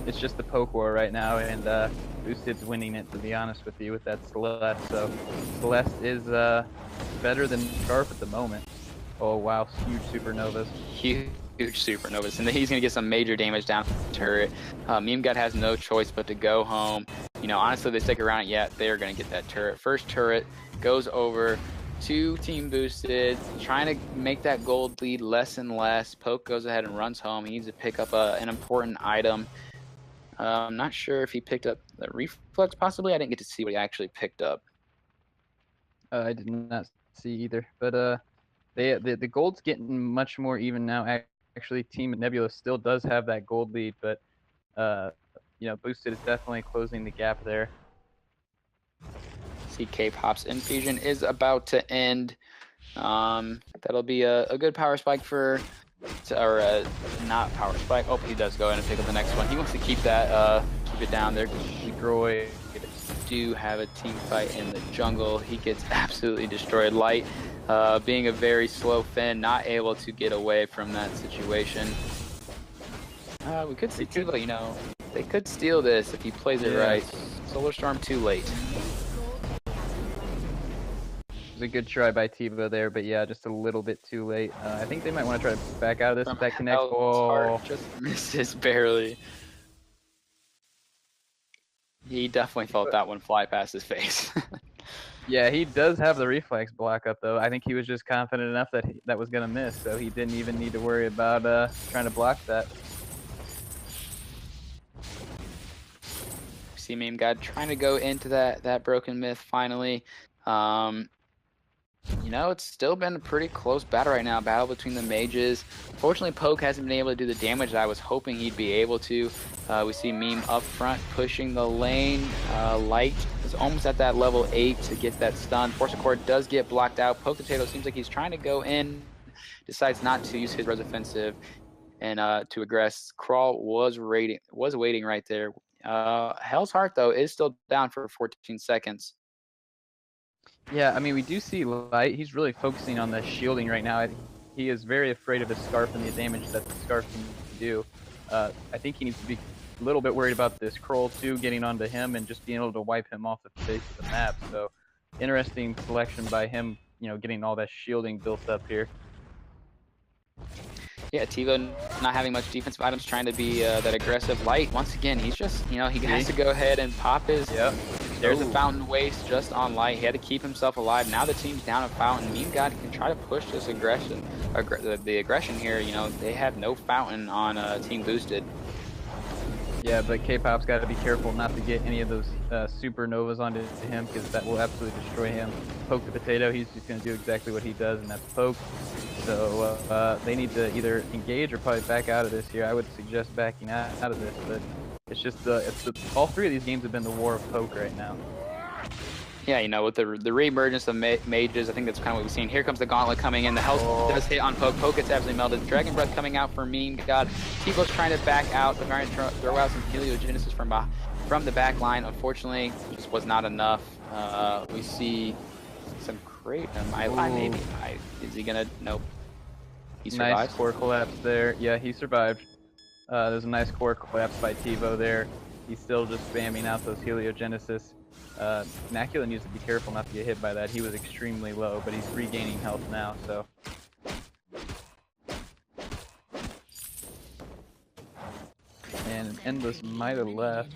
It's just the poke war right now, and Boosted's winning it, to be honest with you, with that Celeste. So Celeste is better than Scarf at the moment. Oh wow, huge supernovas. Huge supernovas, and then he's going to get some major damage down the turret. Meme God has no choice but to go home. You know, honestly, they stick around yet, they're going to get that turret. First turret goes over to Team Boosted, trying to make that gold lead less and less. Poke goes ahead and runs home. He needs to pick up an important item. I'm not sure if he picked up the reflex, possibly. I didn't get to see what he actually picked up. I did not see either, but the gold's getting much more even now. Actually, Team Nebula still does have that gold lead, but you know, Boosted is definitely closing the gap there. See, K-Pop's infusion is about to end. That'll be a good power spike or not power spike. Oh, he does go in and pick up the next one. He wants to keep that, keep it down there. Destroy. Do have a team fight in the jungle. He gets absolutely destroyed. Light, being a very slow Finn, not able to get away from that situation. We could see too, you know, they could steal this if he plays it right. Solar Storm too late. It was a good try by TiVo there, but yeah, just a little bit too late. I think they might want to try to back out of this if that connects. Oh, just misses barely. He definitely felt that one fly past his face. Yeah, he does have the reflex block up, though. I think he was just confident enough that that was going to miss, so he didn't even need to worry about trying to block that. See Meme God trying to go into that broken myth finally. You know, it's still been a pretty close battle right now. Battle between the mages. Unfortunately, Poke hasn't been able to do the damage that I was hoping he'd be able to. We see Meme up front pushing the lane. Light is almost at that level 8 to get that stun. Force Accord does get blocked out. Poke Potato seems like he's trying to go in. Decides not to use his res offensive and to aggress. Crawl was waiting right there. Hell's Heart, though, is still down for 14 seconds. Yeah, I mean, we do see Light. He's really focusing on the shielding right now. He is very afraid of the Scarf and the damage that the Scarf can do. I think he needs to be a little bit worried about this Kroll, too, getting onto him and just being able to wipe him off the face of the map. So, interesting selection by him, you know, getting all that shielding built up here. Yeah, TiVo not having much defensive items, trying to be that aggressive. Light, once again, he's just, you know, he has to go ahead and pop his... Yep. There's a Fountain waste just on Light. He had to keep himself alive. Now the team's down a Fountain. Meme God can try to push this aggression. The aggression here, you know, they have no Fountain on Team Boosted. Yeah, but K-Pop's got to be careful not to get any of those supernovas onto him, because that will absolutely destroy him. Poke the Potato, he's just going to do exactly what he does, and that's poke. So they need to either engage or probably back out of this here. I would suggest backing out of this, but it's just all three of these games have been the war of poke right now. Yeah, you know, with the re-emergence of mages, I think that's kind of what we've seen. Here comes the Gauntlet coming in. The health does hit on Poke. Poke gets absolutely melted. Dragon Breath coming out for Meme God. TiVo's trying to back out. They're trying to throw out some Heliogenesis from the back line. Unfortunately, just was not enough. We see some great... maybe. Is he going to... Nope. He survives. Nice core collapse there. Yeah, he survived. There's a nice core collapse by TiVo there. He's still just spamming out those Heliogenesis. NACL needs to be careful not to get hit by that. He was extremely low, but he's regaining health now, so. and Endless might have left.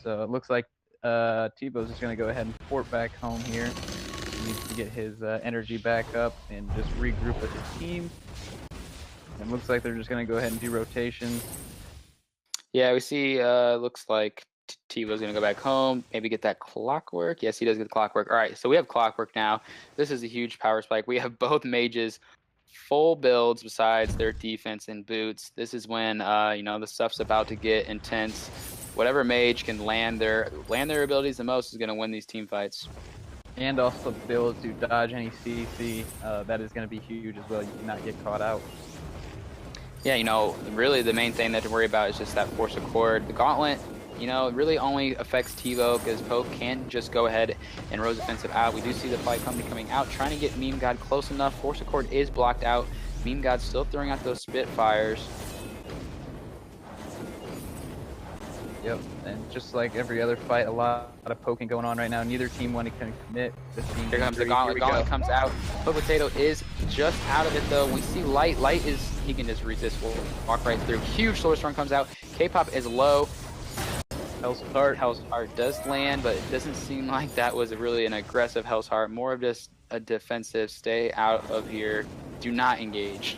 So it looks like Tebow's just going to go ahead and port back home here. He needs to get his energy back up and just regroup with his team. And it looks like they're just going to go ahead and do rotations. Yeah, we see, looks like Tebow's going to go back home, maybe get that clockwork. Yes, he does get the clockwork. All right, so we have clockwork now. This is a huge power spike. We have both mages full builds besides their defense and boots. This is when, you know, the stuff's about to get intense. Whatever mage can land their abilities the most is going to win these team fights. And also be able to dodge any CC. That is going to be huge as well. You cannot get caught out. Yeah, you know, really the main thing that to worry about is just that Force Accord. The Gauntlet, you know, it really only affects Tevo because Poke can just go ahead and Rose Offensive out. We do see the Fight Company coming out, trying to get Meme God close enough. Force Accord is blocked out. Meme God still throwing out those Spitfires. Yep, and just like every other fight, a lot of poking going on right now. Neither team want to commit. Here comes the Gauntlet. Gauntlet comes out. Poke Potato is just out of it though. We see Light. Light is, he can just resist. We'll walk right through. Huge Solar Storm comes out. K-Pop is low. Hell's Heart. Hell's Heart does land, but it doesn't seem like that was really an aggressive Hell's Heart. More of just a defensive, stay out of here, do not engage.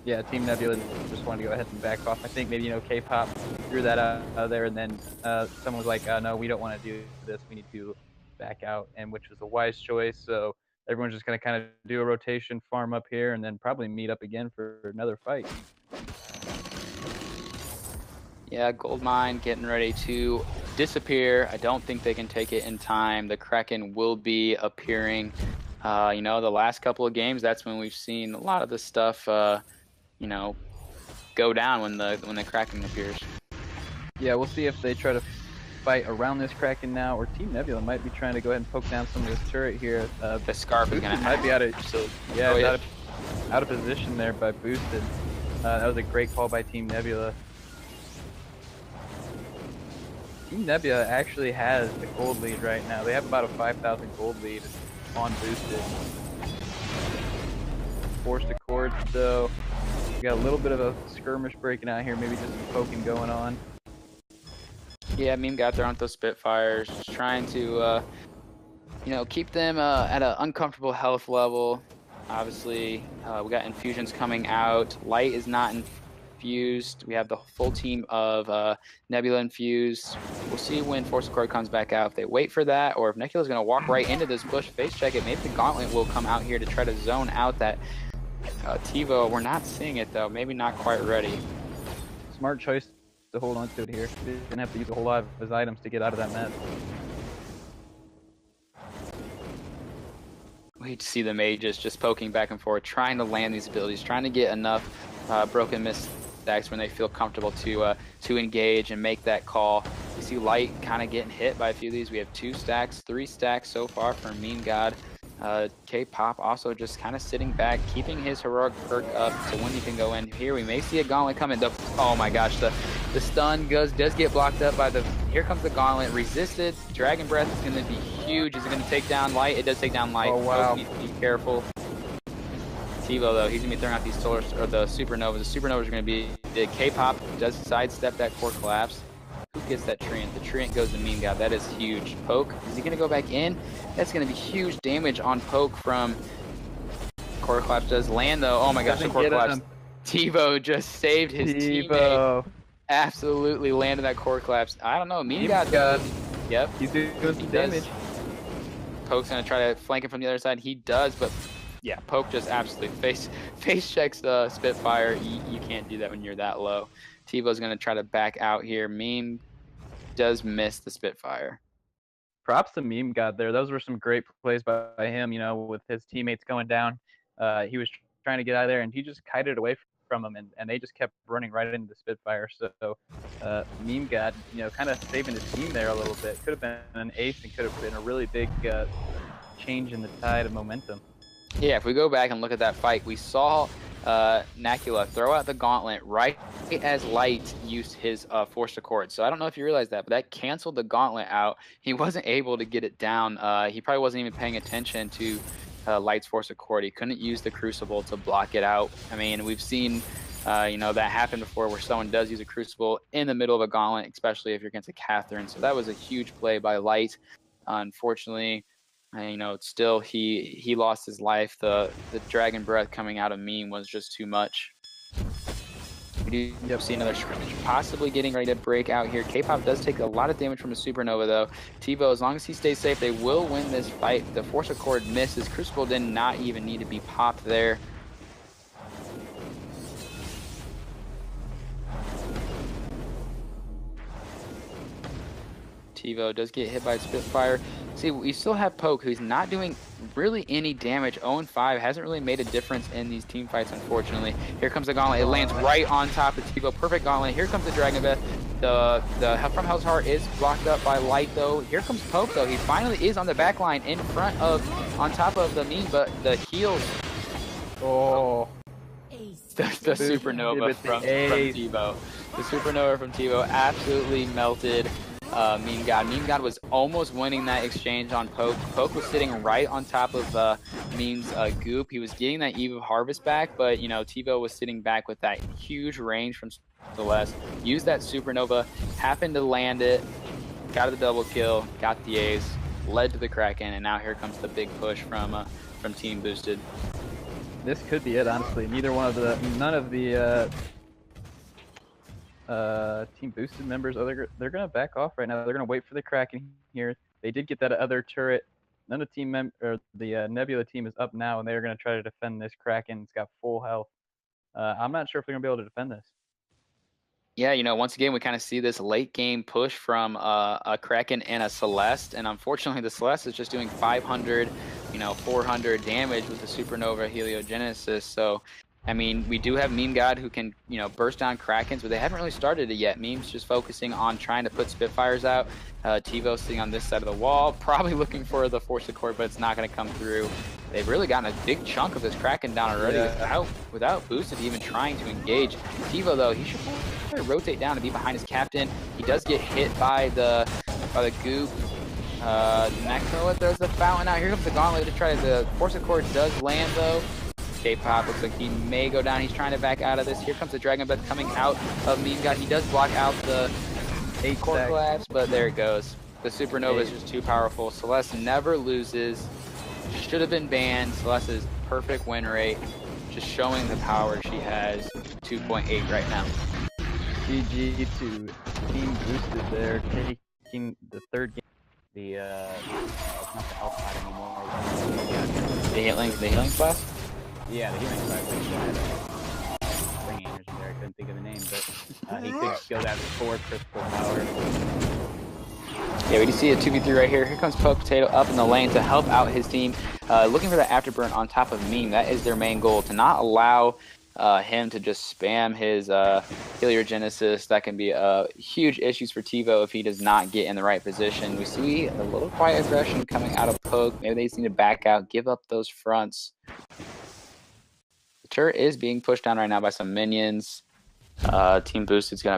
Yeah, Team Nebula just wanted to go ahead and back off. I think maybe, you know, K-Pop threw that out of there, and then someone was like, no, we don't want to do this. We need to back out, and which was a wise choice. So everyone's just going to kind of do a rotation, farm up here, and then probably meet up again for another fight. Yeah, Goldmine getting ready to disappear. I don't think they can take it in time. The Kraken will be appearing. You know, the last couple of games, that's when we've seen a lot of this stuff, you know, go down when the Kraken appears. Yeah, we'll see if they try to fight around this Kraken now, or Team Nebula might be trying to go ahead and poke down some of this turret here. The Scarf is going to might be out of out of position there by Boosted. That was a great call by Team Nebula. Team Nebula actually has the gold lead right now. They have about a 5,000 gold lead on Boosted. Forced Accords though. We got a little bit of a skirmish breaking out here, maybe just some poking going on. Yeah, Meme got there on those Spitfires, just trying to, you know, keep them at an uncomfortable health level. Obviously, we got infusions coming out. Light is not infused. We have the full team of Nebula infused. We'll see when Force Accord comes back out. If they wait for that, or if Nebula's going to walk right into this bush, face check it. Maybe the Gauntlet will come out here to try to zone out that Tevo. We're not seeing it though. Maybe not quite ready. Smart choice to hold on to it here. He didn't have to use a whole lot of his items to get out of that mess. We see the mages just poking back and forth, trying to land these abilities, trying to get enough broken mist stacks when they feel comfortable to engage and make that call. We see Light kind of getting hit by a few of these. We have 2 stacks, 3 stacks so far for Meme God. K-Pop also just kind of sitting back, keeping his heroic perk up so when he can go in here. We may see a Gauntlet coming. Oh my gosh, the stun does get blocked up by the... Here comes the Gauntlet, resisted. Dragon Breath is going to be huge. Is it going to take down Light? It does take down Light. Oh wow. Be careful. Tevo though, he's going to be throwing out these solar, or the Supernovas. The Supernovas are going to be... The K-Pop does sidestep that core collapse. Who gets that Treant? The Treant goes to Meme God. That is huge. Poke, is he going to go back in? That's going to be huge damage on Poke from... Core collapse does land though. Oh my gosh, the core collapse. Tevo just saved his teammate. Absolutely landed that core collapse. I don't know. Meme God. Yep. He's doing some damage. Poke's going to try to flank him from the other side. He does, but yeah, Poke just absolutely face checks the Spitfire. You can't do that when you're that low. Tevo's going to try to back out here. Meme does miss the Spitfire. Props to Meme God there. Those were some great plays by him, you know, with his teammates going down. He was trying to get out of there, and he just kited away from him, and they just kept running right into the Spitfire. So Meme God, you know, kind of saving his team there a little bit. Could have been an ace and could have been a really big change in the tide of momentum. Yeah, if we go back and look at that fight, we saw NACL throw out the Gauntlet right as Light used his Force Accord. So I don't know if you realize that, but that canceled the Gauntlet out. He wasn't able to get it down. He probably wasn't even paying attention to Light's Force Accord. He couldn't use the Crucible to block it out. I mean, we've seen that happen before where someone does use a Crucible in the middle of a gauntlet, especially if you're against a Catherine. So that was a huge play by Light. Unfortunately, still he lost his life. The Dragon Breath coming out of Meme was just too much. We do see another scrimmage possibly getting ready to break out here. K-Pop does take a lot of damage from a Supernova, though. TiVo, as long as he stays safe, they will win this fight. The Force Accord misses. Crucible did not even need to be popped there. TiVo does get hit by a Spitfire. See, we still have Poke, who's not doing really any damage. 0-5 hasn't really made a difference in these team fights, unfortunately. Here comes the Gauntlet. It lands right on top of TiVo. Perfect Gauntlet. Here comes the Dragon Breath. The from Hell's Heart is blocked up by Light, though. Here comes Poke, though. He finally is on the back line in front of, on top of the Meme, but the heals. Oh. The Supernova from TiVo. The Supernova from TiVo absolutely melted Meme God. Meme God was almost winning that exchange on Poke. Poke was sitting right on top of Meme's goop. He was getting that Eve of Harvest back, but TiVo was sitting back with that huge range from Celeste. Used that Supernova, happened to land it, got the double kill, got the ace, led to the Kraken, and now here comes the big push from Team Boosted. This could be it, honestly. None of the Team Boosted members, they're gonna back off right now. They're gonna wait for the Kraken here. They did get that other turret. None of the Nebula team is up now, and they're gonna try to defend this Kraken. It's got full health. I'm not sure if they're gonna be able to defend this. Yeah, once again, we kind of see this late game push from a Kraken and a Celeste, and unfortunately, the Celeste is just doing 500, 400 damage with the Supernova Heliogenesis. So, I mean, we do have Meme God who can, burst down Krakens, but they haven't really started it yet. Meme's just focusing on trying to put Spitfires out. TiVo sitting on this side of the wall, probably looking for the Force Accord, but it's not going to come through. They've really gotten a big chunk of this Kraken down already without Boosted even trying to engage. TiVo, though, he should probably rotate down and be behind his captain. He does get hit by the goop. NACL throws the fountain out. Here comes the gauntlet to try. The Force Accord does land, though. K-Pop looks like he may go down. He's trying to back out of this. Here comes the Dragon Breath coming out of Meme God. He does block out the core collapse, but there it goes. The Supernova is just too powerful. Celeste never loses. Should have been banned. Celeste's perfect win rate, just showing the power she has. 2.8 right now. GG to Team Boosted there, taking the third game. It's not the health pad anymore. The healing class? Yeah, the healing class. Bringing energy there. I couldn't think of the name, but he could go that 4 crystal power. Yeah, we do see a 2v3 right here. Here comes Poke Potato up in the lane to help out his team. Looking for the afterburn on top of Meme. That is their main goal, to not allow him to just spam his Heliogenesis. That can be huge issues for TiVo if he does not get in the right position. We see a little quiet aggression coming out of Poke. Maybe they just need to back out, give up those fronts. The turret is being pushed down right now by some minions. Team Boosted's going to